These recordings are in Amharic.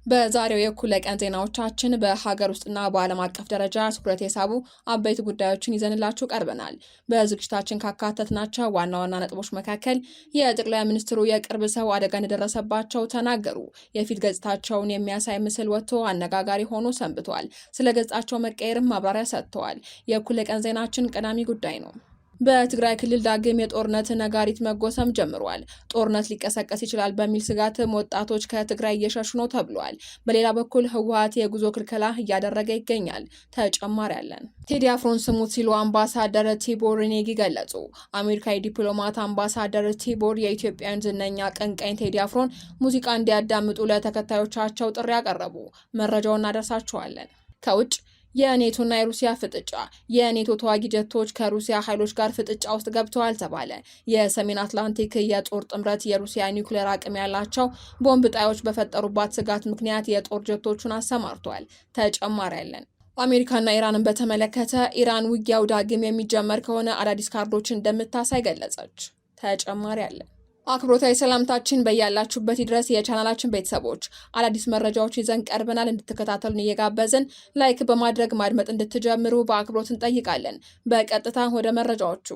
በዛሬው የእኩለ ቀን ዜናዎቻችን በሀገር ውስጥና በዓለም አቀፍ ደረጃ ትኩረት የሳቡ አበይት ጉዳዮችን ይዘንላችሁ ቀርበናል። በዝግጅታችን ካካተትናቸው ዋና ዋና ነጥቦች መካከል የጠቅላይ ሚኒስትሩ የቅርብ ሰው አደጋ እንደደረሰባቸው ተናገሩ። የፊት ገጽታቸውን የሚያሳይ ምስል ወጥቶ አነጋጋሪ ሆኖ ሰንብቷል። ስለ ገጻቸው መቀየርም ማብራሪያ ሰጥተዋል። የእኩለ ቀን ዜናችን ቀዳሚ ጉዳይ ነው። በትግራይ ክልል ዳግም የጦርነት ነጋሪት መጎሰም ጀምሯል። ጦርነት ሊቀሰቀስ ይችላል በሚል ስጋትም ወጣቶች ከትግራይ እየሸሹ ነው ተብሏል። በሌላ በኩል ህወሓት የጉዞ ክልከላ እያደረገ ይገኛል። ተጨማሪ ያለን። ቴዲ አፍሮን ስሙት ሲሉ አምባሳደር ቲቦር ኔጊ ገለጹ። አሜሪካዊ ዲፕሎማት አምባሳደር ቲቦር የኢትዮጵያን ዝነኛ አቀንቃኝ ቴዲ አፍሮን ሙዚቃ እንዲያዳምጡ ለተከታዮቻቸው ጥሪ ያቀረቡ። መረጃውን እናደርሳችኋለን። ከውጭ የኔቶና የሩሲያ ፍጥጫ። የኔቶ ተዋጊ ጀቶች ከሩሲያ ኃይሎች ጋር ፍጥጫ ውስጥ ገብተዋል ተባለ። የሰሜን አትላንቲክ የጦር ጥምረት የሩሲያ ኒውክሌር አቅም ያላቸው ቦምብ ጣዮች በፈጠሩባት ስጋት ምክንያት የጦር ጀቶቹን አሰማርተዋል። ተጨማሪ ያለን። አሜሪካና ኢራንን በተመለከተ ኢራን ውጊያው ዳግም የሚጀመር ከሆነ አዳዲስ ካርዶችን እንደምታሳይ ገለጸች። ተጨማሪ ያለን። አክብሮታዊ ሰላምታችን በያላችሁበት ድረስ የቻናላችን ቤተሰቦች አዳዲስ መረጃዎች ይዘን ቀርበናል። እንድትከታተሉን እየጋበዝን ላይክ በማድረግ ማድመጥ እንድትጀምሩ በአክብሮት እንጠይቃለን። በቀጥታ ወደ መረጃዎቹ።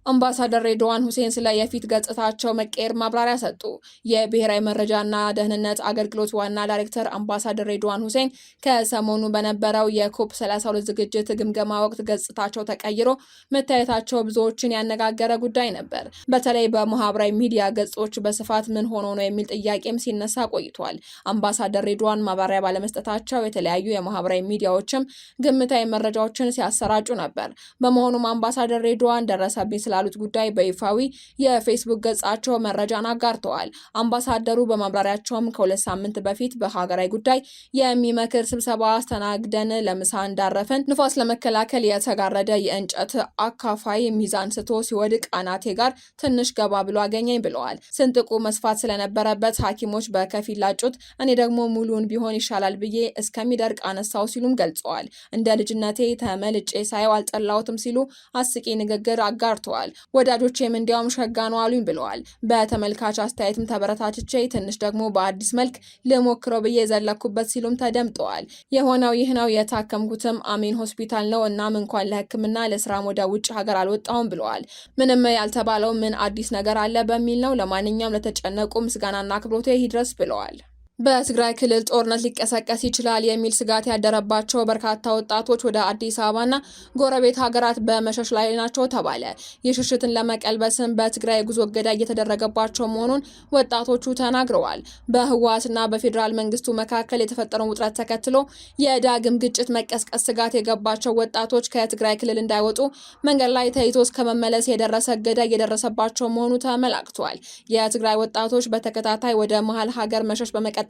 አምባሳደር ሬድዋን ሁሴን ስለ የፊት ገጽታቸው መቀየር ማብራሪያ ሰጡ። የብሔራዊ መረጃና ደህንነት አገልግሎት ዋና ዳይሬክተር አምባሳደር ሬድዋን ሁሴን ከሰሞኑ በነበረው የኮፕ 32 ዝግጅት ግምገማ ወቅት ገጽታቸው ተቀይሮ መታየታቸው ብዙዎችን ያነጋገረ ጉዳይ ነበር። በተለይ በማህበራዊ ሚዲያ ገጾች በስፋት ምን ሆኖ ነው የሚል ጥያቄም ሲነሳ ቆይቷል። አምባሳደር ሬድዋን ማብራሪያ ባለመስጠታቸው የተለያዩ የማህበራዊ ሚዲያዎችም ግምታዊ መረጃዎችን ሲያሰራጩ ነበር። በመሆኑም አምባሳደር ሬድዋን ደረሰብኝ ላሉት ጉዳይ በይፋዊ የፌስቡክ ገጻቸው መረጃን አጋርተዋል። አምባሳደሩ በማብራሪያቸውም ከ2 ሳምንት በፊት በሀገራዊ ጉዳይ የሚመክር ስብሰባ አስተናግደን ለምሳ እንዳረፈን ንፋስ ለመከላከል የተጋረደ የእንጨት አካፋይ ሚዛን ስቶ ሲወድቅ አናቴ ጋር ትንሽ ገባ ብሎ አገኘኝ ብለዋል። ስንጥቁ መስፋት ስለነበረበት ሐኪሞች በከፊል ላጩት፣ እኔ ደግሞ ሙሉን ቢሆን ይሻላል ብዬ እስከሚደርቅ አነሳው ሲሉም ገልጸዋል። እንደ ልጅነቴ ተመልጬ ሳየው አልጠላሁትም ሲሉ አስቂ ንግግር አጋርተዋል። ወዳጆቼም እንዲያውም ሸጋ ነው አሉኝ ብለዋል። በተመልካች አስተያየትም ተበረታችቼ ትንሽ ደግሞ በአዲስ መልክ ልሞክረው ብዬ የዘለኩበት ሲሉም ተደምጠዋል። የሆነው ይህ ነው። የታከምኩትም አሜን ሆስፒታል ነው። እናም እንኳን ለሕክምና ለስራም ወደ ውጭ ሀገር አልወጣሁም ብለዋል። ምንም ያልተባለው ምን አዲስ ነገር አለ በሚል ነው። ለማንኛውም ለተጨነቁ ምስጋናና አክብሮቴ ይድረስ ብለዋል። በትግራይ ክልል ጦርነት ሊቀሰቀስ ይችላል የሚል ስጋት ያደረባቸው በርካታ ወጣቶች ወደ አዲስ አበባና ጎረቤት ሀገራት በመሸሽ ላይ ናቸው ተባለ። የሽሽትን ለመቀልበስም በትግራይ ጉዞ እገዳ እየተደረገባቸው መሆኑን ወጣቶቹ ተናግረዋል። በህወሓትና በፌዴራል መንግስቱ መካከል የተፈጠረውን ውጥረት ተከትሎ የዳግም ግጭት መቀስቀስ ስጋት የገባቸው ወጣቶች ከትግራይ ክልል እንዳይወጡ መንገድ ላይ ተይዞ እስከ መመለስ የደረሰ እገዳ እየደረሰባቸው መሆኑ ተመላክቷል። የትግራይ ወጣቶች በተከታታይ ወደ መሀል ሀገር መሸሽ በመቀጠላቸው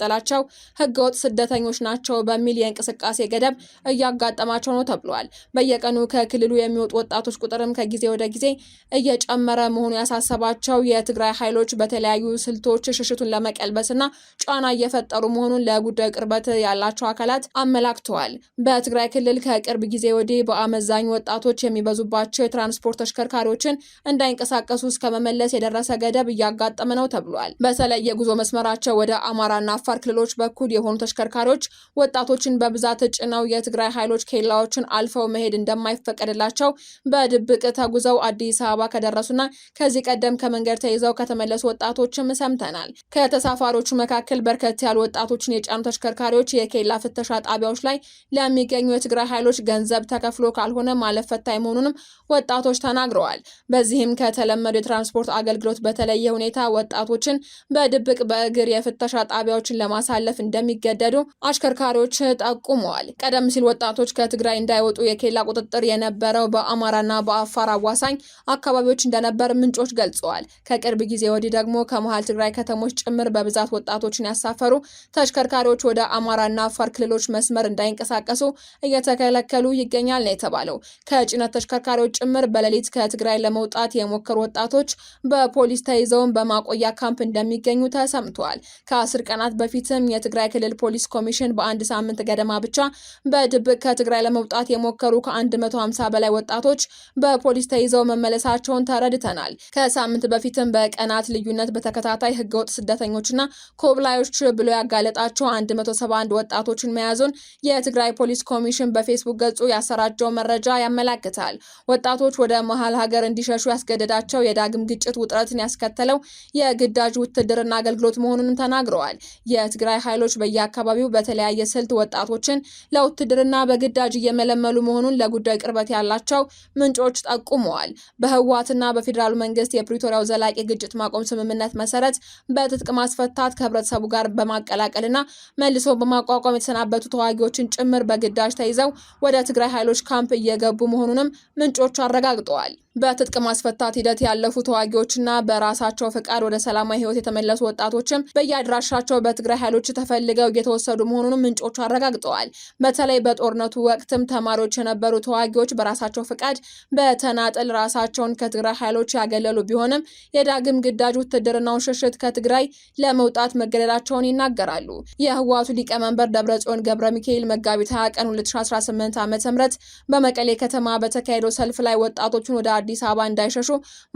ህገወጥ ስደተኞች ናቸው በሚል የእንቅስቃሴ ገደብ እያጋጠማቸው ነው ተብሏል። በየቀኑ ከክልሉ የሚወጡ ወጣቶች ቁጥርም ከጊዜ ወደ ጊዜ እየጨመረ መሆኑ ያሳሰባቸው የትግራይ ኃይሎች በተለያዩ ስልቶች ሽሽቱን ለመቀልበስና ጫና እየፈጠሩ መሆኑን ለጉዳዩ ቅርበት ያላቸው አካላት አመላክተዋል። በትግራይ ክልል ከቅርብ ጊዜ ወዲህ በአመዛኙ ወጣቶች የሚበዙባቸው የትራንስፖርት ተሽከርካሪዎችን እንዳይንቀሳቀሱ እስከ መመለስ የደረሰ ገደብ እያጋጠመ ነው ተብሏል። በተለይ የጉዞ መስመራቸው ወደ አማራና አፋር ክልሎች በኩል የሆኑ ተሽከርካሪዎች ወጣቶችን በብዛት ጭነው የትግራይ ኃይሎች ኬላዎችን አልፈው መሄድ እንደማይፈቀድላቸው በድብቅ ተጉዘው አዲስ አበባ ከደረሱና ከዚህ ቀደም ከመንገድ ተይዘው ከተመለሱ ወጣቶችም ሰምተናል። ከተሳፋሪዎቹ መካከል በርከት ያሉ ወጣቶችን የጫኑ ተሽከርካሪዎች የኬላ ፍተሻ ጣቢያዎች ላይ ለሚገኙ የትግራይ ኃይሎች ገንዘብ ተከፍሎ ካልሆነ ማለፍ ፈታኝ መሆኑንም ወጣቶች ተናግረዋል። በዚህም ከተለመዱ የትራንስፖርት አገልግሎት በተለየ ሁኔታ ወጣቶችን በድብቅ በእግር የፍተሻ ጣቢያዎችን ለማሳለፍ እንደሚገደዱ አሽከርካሪዎች ጠቁመዋል። ቀደም ሲል ወጣቶች ከትግራይ እንዳይወጡ የኬላ ቁጥጥር የነበረው በአማራና በአፋር አዋሳኝ አካባቢዎች እንደነበር ምንጮች ገልጸዋል። ከቅርብ ጊዜ ወዲህ ደግሞ ከመሃል ትግራይ ከተሞች ጭምር በብዛት ወጣቶችን ያሳፈሩ ተሽከርካሪዎች ወደ አማራና አፋር ክልሎች መስመር እንዳይንቀሳቀሱ እየተከለከሉ ይገኛል ነው የተባለው። ከጭነት ተሽከርካሪዎች ጭምር በሌሊት ከትግራይ ለመውጣት የሞከሩ ወጣቶች በፖሊስ ተይዘውን በማቆያ ካምፕ እንደሚገኙ ተሰምቷል። ከ10 ቀናት በፊትም የትግራይ ክልል ፖሊስ ኮሚሽን በአንድ ሳምንት ገደማ ብቻ በድብቅ ከትግራይ ለመውጣት የሞከሩ ከ150 በላይ ወጣቶች በፖሊስ ተይዘው መመለሳቸውን ተረድተናል። ከሳምንት በፊትም በቀናት ልዩነት በተከታታይ ህገወጥ ስደተኞችና ኮብላዮች ብሎ ያጋለጣቸው 171 ወጣቶችን መያዙን የትግራይ ፖሊስ ኮሚሽን በፌስቡክ ገጹ ያሰራጨው መረጃ ያመላክታል። ወጣቶች ወደ መሀል ሀገር እንዲሸሹ ያስገደዳቸው የዳግም ግጭት ውጥረትን ያስከተለው የግዳጅ ውትድርና አገልግሎት መሆኑንም ተናግረዋል። የትግራይ ኃይሎች በየአካባቢው በተለያየ ስልት ወጣቶችን ለውትድርና በግዳጅ እየመለመሉ መሆኑን ለጉዳዩ ቅርበት ያላቸው ምንጮች ጠቁመዋል። በህወሓትና በፌዴራሉ መንግስት የፕሪቶሪያው ዘላቂ ግጭት ማቆም ስምምነት መሰረት በትጥቅ ማስፈታት ከህብረተሰቡ ጋር በማቀላቀልና መልሶ በማቋቋም የተሰናበቱ ተዋጊዎችን ጭምር በግዳጅ ተይዘው ወደ ትግራይ ኃይሎች ካምፕ እየገቡ መሆኑንም ምንጮች አረጋግጠዋል። በትጥቅ ማስፈታት ሂደት ያለፉ ተዋጊዎችና በራሳቸው ፍቃድ ወደ ሰላማዊ ህይወት የተመለሱ ወጣቶችም በየአድራሻቸው በትግራይ ኃይሎች ተፈልገው እየተወሰዱ መሆኑንም ምንጮች አረጋግጠዋል። በተለይ በጦርነቱ ወቅትም ተማሪዎች የነበሩ ተዋጊዎች በራሳቸው ፍቃድ በተናጠል ራሳቸውን ከትግራይ ኃይሎች ያገለሉ ቢሆንም የዳግም ግዳጅ ውትድርናውን ሽሽት ከትግራይ ለመውጣት መገደዳቸውን ይናገራሉ። የህወሓቱ ሊቀመንበር ደብረጽዮን ገብረ ሚካኤል መጋቢት 20 ቀን 2018 ዓ.ም በመቀሌ ከተማ በተካሄደው ሰልፍ ላይ ወጣቶቹን ወደ አዲስ አበባ እንዳይሸሹ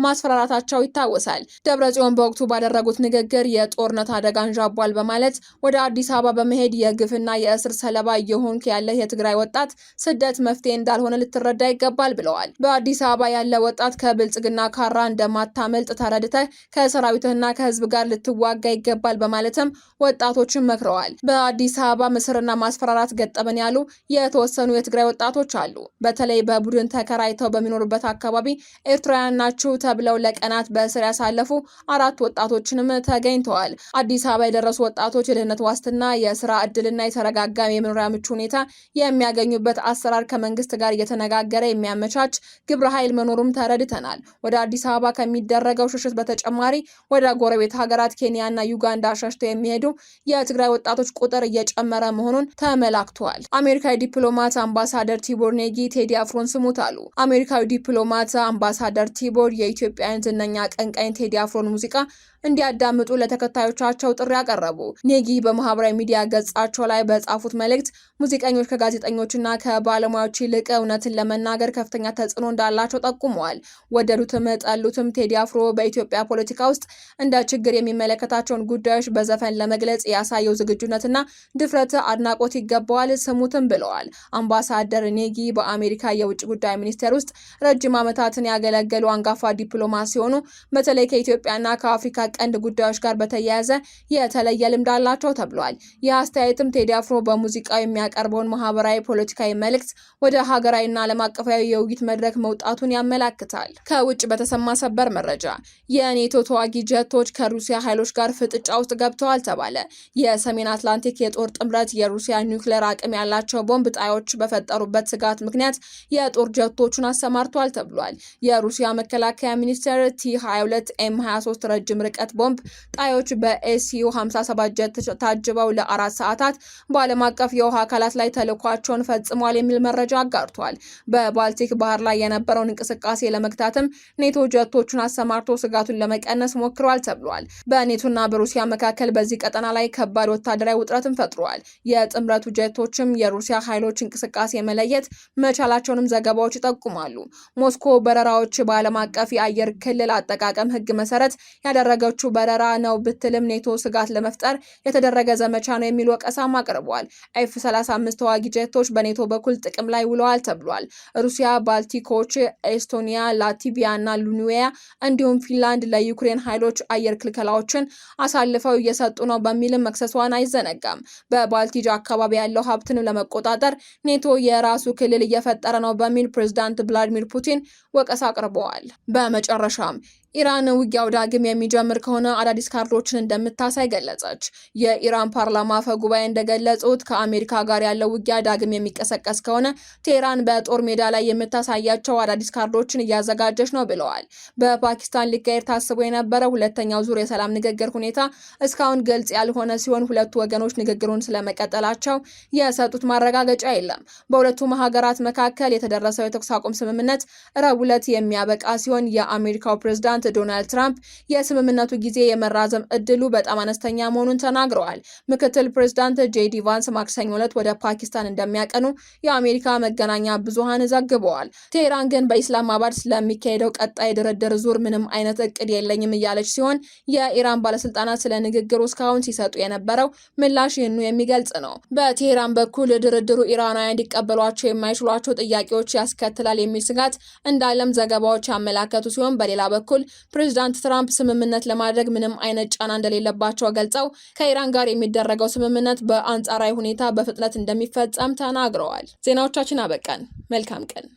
ማስፈራራታቸው ይታወሳል። ደብረጽዮን በወቅቱ ባደረጉት ንግግር የጦርነት አደጋ አንዣቧል በማለት ወደ አዲስ አበባ በመሄድ የግፍና የእስር ሰለባ እየሆንክ ያለ የትግራይ ወጣት ስደት መፍትሄ እንዳልሆነ ልትረዳ ይገባል ብለዋል። በአዲስ አበባ ያለ ወጣት ከብልጽግና ካራ እንደማታመልጥ ተረድተህ ከሰራዊትህና ከህዝብ ጋር ልትዋጋ ይገባል በማለትም ወጣቶችን መክረዋል። በአዲስ አበባ ምስርና ማስፈራራት ገጠመን ያሉ የተወሰኑ የትግራይ ወጣቶች አሉ። በተለይ በቡድን ተከራይተው በሚኖሩበት አካባቢ ኤርትራውያን ናቸው ተብለው ለቀናት በእስር ያሳለፉ 4 ወጣቶችንም ተገኝተዋል። አዲስ አበባ የደረሱ ወጣቶች የደህንነት ዋስትና፣ የስራ እድልና የተረጋጋ የመኖሪያ ምቹ ሁኔታ የሚያገኙበት አሰራር ከመንግስት ጋር እየተነጋገረ የሚያመቻች ግብረ ኃይል መኖሩም ተረድተናል። ወደ አዲስ አበባ ከሚደረገው ሽሽት በተጨማሪ ወደ ጎረቤት ሀገራት ኬንያና ዩጋንዳ ሸሽተው የሚሄዱ የትግራይ ወጣቶች ቁጥር እየጨመረ መሆኑን ተመላክቷል። አሜሪካዊ ዲፕሎማት አምባሳደር ቲቦር ኔጊ ቴዲ አፍሮን ስሙት አሉ። አሜሪካዊ ዲፕሎማት አምባሳደር ቲቦር የኢትዮጵያን ዝነኛ አቀንቃኝ ቴዲ አፍሮን ሙዚቃ እንዲያዳምጡ ለተከታዮቻቸው ጥሪ ያቀረቡ። ኔጊ በማህበራዊ ሚዲያ ገጻቸው ላይ በጻፉት መልእክት ሙዚቀኞች ከጋዜጠኞችና ከባለሙያዎች ይልቅ እውነትን ለመናገር ከፍተኛ ተጽዕኖ እንዳላቸው ጠቁመዋል። ወደዱትም ጠሉትም ቴዲ አፍሮ በኢትዮጵያ ፖለቲካ ውስጥ እንደ ችግር የሚመለከታቸውን ጉዳዮች በዘፈን ለመግለጽ ያሳየው ዝግጁነትና ድፍረት አድናቆት ይገባዋል፣ ስሙትም ብለዋል። አምባሳደር ኔጊ በአሜሪካ የውጭ ጉዳይ ሚኒስቴር ውስጥ ረጅም ዓመታትን ያገለገሉ አንጋፋ ዲፕሎማት ሲሆኑ በተለይ ከኢትዮጵያና ከአፍሪካ ቀንድ ጉዳዮች ጋር በተያያዘ የተለየ ልምድ አላቸው ተብሏል። ይህ አስተያየትም ቴዲ አፍሮ በሙዚቃው የሚያቀርበውን ማህበራዊ፣ ፖለቲካዊ መልእክት ወደ ሀገራዊና ዓለም አቀፋዊ የውይይት መድረክ መውጣቱን ያመላክታል። ከውጭ በተሰማ ሰበር መረጃ የኔቶ ተዋጊ ጀቶች ከሩሲያ ኃይሎች ጋር ፍጥጫ ውስጥ ገብተዋል ተባለ። የሰሜን አትላንቲክ የጦር ጥምረት የሩሲያ ኒውክሌር አቅም ያላቸው ቦምብ ጣዮች በፈጠሩበት ስጋት ምክንያት የጦር ጀቶቹን አሰማርቷል ተብሏል። የሩሲያ መከላከያ ሚኒስቴር ቲ-22 ኤም23 ረጅም ርቀት ቦምብ ጣዮች በኤስዩ 57 ጀት ታጅበው ለ4 ሰዓታት በዓለም አቀፍ የውሃ አካላት ላይ ተልዕኳቸውን ፈጽሟል የሚል መረጃ አጋርቷል። በባልቲክ ባህር ላይ የነበረውን እንቅስቃሴ ለመግታትም ኔቶ ጀቶቹን አሰማርቶ ስጋቱን ለመቀነስ ሞክሯል ተብሏል። በኔቶና በሩሲያ መካከል በዚህ ቀጠና ላይ ከባድ ወታደራዊ ውጥረትን ፈጥሯል። የጥምረቱ ጀቶችም የሩሲያ ኃይሎች እንቅስቃሴ መለየት መቻላቸውንም ዘገባዎች ይጠቁማሉ። ሞስኮ በረራዎች በዓለም አቀፍ የአየር ክልል አጠቃቀም ሕግ መሰረት ያደረገችው በረራ ነው ብትልም ኔቶ ስጋት ለመፍጠር የተደረገ ዘመቻ ነው የሚል ወቀሳም አቅርቧል። ኤፍ-35 ተዋጊ ጀቶች በኔቶ በኩል ጥቅም ላይ ውለዋል ተብሏል። ሩሲያ ባልቲኮች፣ ኤስቶኒያ፣ ላትቪያ እና ሉኒዌያ እንዲሁም ፊንላንድ ለዩክሬን ኃይሎች አየር ክልከላዎችን አሳልፈው እየሰጡ ነው በሚልም መክሰሷን አይዘነጋም። በባልቲጅ አካባቢ ያለው ሀብትን ለመቆጣጠር ኔቶ የራሱ ክልል እየፈጠረ ነው በሚል ፕሬዝዳንት ቭላዲሚር ፑቲን ወቀሳ አቅርበዋል። በመጨረሻም ኢራን ውጊያው ዳግም የሚጀምር ከሆነ አዳዲስ ካርዶችን እንደምታሳይ ገለጸች። የኢራን ፓርላማ አፈ ጉባኤ እንደገለጹት ከአሜሪካ ጋር ያለው ውጊያ ዳግም የሚቀሰቀስ ከሆነ ቴህራን በጦር ሜዳ ላይ የምታሳያቸው አዳዲስ ካርዶችን እያዘጋጀች ነው ብለዋል። በፓኪስታን ሊካሄድ ታስቦ የነበረው ሁለተኛው ዙር የሰላም ንግግር ሁኔታ እስካሁን ግልጽ ያልሆነ ሲሆን ሁለቱ ወገኖች ንግግሩን ስለመቀጠላቸው የሰጡት ማረጋገጫ የለም። በሁለቱም ሀገራት መካከል የተደረሰው የተኩስ አቁም ስምምነት ረቡዕ ዕለት የሚያበቃ ሲሆን የአሜሪካው ፕሬዝዳንት ፕሬዝዳንት ዶናልድ ትራምፕ የስምምነቱ ጊዜ የመራዘም እድሉ በጣም አነስተኛ መሆኑን ተናግረዋል። ምክትል ፕሬዝዳንት ጄዲ ቫንስ ማክሰኞ ዕለት ወደ ፓኪስታን እንደሚያቀኑ የአሜሪካ መገናኛ ብዙሃን ዘግበዋል። ቴህራን ግን በኢስላማባድ ስለሚካሄደው ቀጣይ ድርድር ዙር ምንም አይነት እቅድ የለኝም እያለች ሲሆን የኢራን ባለስልጣናት ስለ ንግግሩ እስካሁን ሲሰጡ የነበረው ምላሽ ይህኑ የሚገልጽ ነው። በቴህራን በኩል ድርድሩ ኢራናውያን እንዲቀበሏቸው የማይችሏቸው ጥያቄዎች ያስከትላል የሚል ስጋት እንዳለም ዘገባዎች ያመላከቱ ሲሆን በሌላ በኩል ፕሬዝዳንት ትራምፕ ስምምነት ለማድረግ ምንም አይነት ጫና እንደሌለባቸው ገልጸው ከኢራን ጋር የሚደረገው ስምምነት በአንጻራዊ ሁኔታ በፍጥነት እንደሚፈጸም ተናግረዋል። ዜናዎቻችን አበቃን። መልካም ቀን